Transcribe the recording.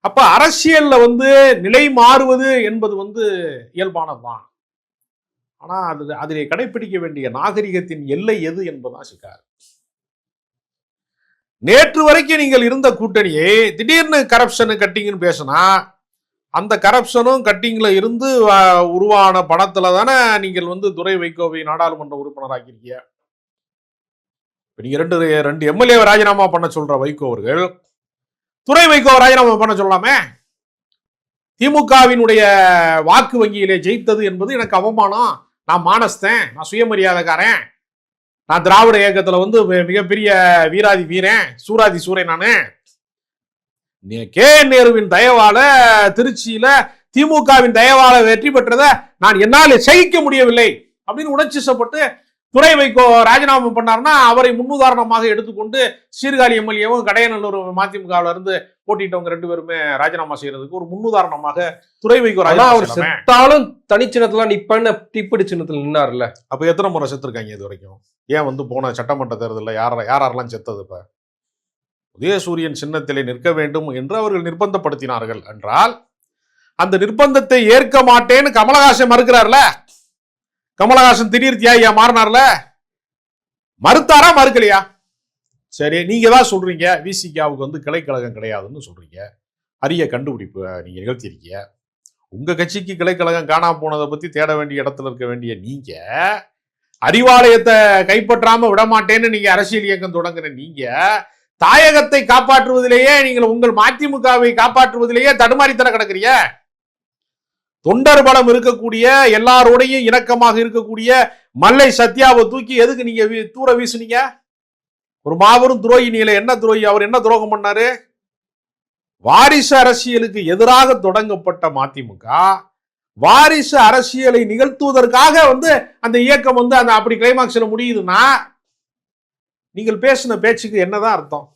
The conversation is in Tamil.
அப்ப அரசியல்ல நிலை மாறுவது என்பது இயல்பானதுதான். ஆனா அதிலே கடைபிடிக்க வேண்டிய நாகரிகத்தின் எல்லை எது என்பதுதான் சிக்கார். நேற்று வரைக்கும் நீங்கள் இருந்த கூட்டணியை திடீர்னு கரப்ஷனு கட்டிங்னு பேசினா அந்த கரப்ஷனும் கட்டிங்ல இருந்து உருவான பணத்துல தானே நீங்கள் துரை வைகோவை நாடாளுமன்ற உறுப்பினராக்கியிருக்கீங்க. நீங்க ரெண்டு எம்எல்ஏ ராஜினாமா பண்ண சொல்ற வைகோ அவர்கள் துரை வைகோ ராஜினாமா பண்ண சொல்லலாமே. திமுகவினுடைய வாக்கு வங்கியிலே ஜெயித்தது என்பது எனக்கு அவமானம். நான் மானஸ்தேன், நான் சுயமரியாதைக்காரன், நான் திராவிட இயக்கத்துல மிகப்பெரிய வீராதி வீரன், சூராதி சூரன். நானு கே நேருவின் தயவால திருச்சியில திமுகவின் தயவால வெற்றி பெற்றதை நான் என்னால் சகிக்க முடியவில்லை அப்படின்னு உணர்ச்சிசப்பட்டு துரை வைகோ ராஜினாமா பண்ணார்னா அவரை முன்னுதாரணமாக எடுத்துக்கொண்டு சீர்காழி எம்எல்ஏவும் கடையநல்லூர் மதிமுகவில் இருந்து போட்டிட்டவங்க 2 பேருமே ராஜினாமா செய்யறதுக்கு ஒரு முன்னுதாரணமாக துரை வைகோ செத்தாலும் தனிச்சின்னத்துல நிப்பன்னு டிப்பிடி சின்னத்துல நின்னார்ல. அப்ப எத்தனை முறை செத்துருக்காங்க இது வரைக்கும்? ஏன் போன சட்டமன்ற தேர்தலில் யாரெல்லாம் செத்தது? இப்ப உதயசூரியன் சின்னத்திலே நிற்க வேண்டும் என்று அவர்கள் நிர்பந்தப்படுத்தினார்கள் என்றால் அந்த நிர்பந்தத்தை ஏற்க மாட்டேன்னு கமலஹாசன் மறுக்கிறார்ல. கமலஹாசன் திடீர் தியாகியா மாறினார்ல, மறுத்தாரா மறுக்கலையா? சரி, நீங்க தான் சொல்றீங்க விசிகாவுக்கு கிளைக்கழகம் கிடையாதுன்னு சொல்றீங்க. அரிய கண்டுபிடிப்பு நீங்க நிகழ்த்தியிருக்கீங்க. உங்க கட்சிக்கு கிளைக்கழகம் காணாம போனதை பத்தி தேட வேண்டிய இடத்துல இருக்க வேண்டிய நீங்க அறிவாலயத்தை கைப்பற்றாம விடமாட்டேன்னு நீங்க அரசியல் இயக்கம் தொடங்குற நீங்க தாயகத்தை காப்பாற்றுவதிலேயே நீங்கள் உங்கள் மதிமுகவை காப்பாற்றுவதிலேயே தடுமாறித்தன கிடக்குறீங்க. தொண்டர் பலம் இருக்கக்கூடிய எல்லாரோடையும் இணக்கமாக இருக்கக்கூடிய மல்லை சத்யாவை தூக்கி எதுக்கு நீங்க தூர வீசுனீங்க? ஒரு மாபெரும் துரோகி. நீங்கள என்ன துரோகி? அவர் என்ன துரோகம் பண்ணாரு? வாரிசு அரசியலுக்கு எதிராக தொடங்கப்பட்ட மதிமுக வாரிசு அரசியலை நிகழ்த்துவதற்காக அந்த இயக்கம் அந்த அப்படி கிளைமாக்ஸ்ல முடியுதுன்னா நீங்கள் பேசின பேச்சுக்கு என்னதான் அர்த்தம்?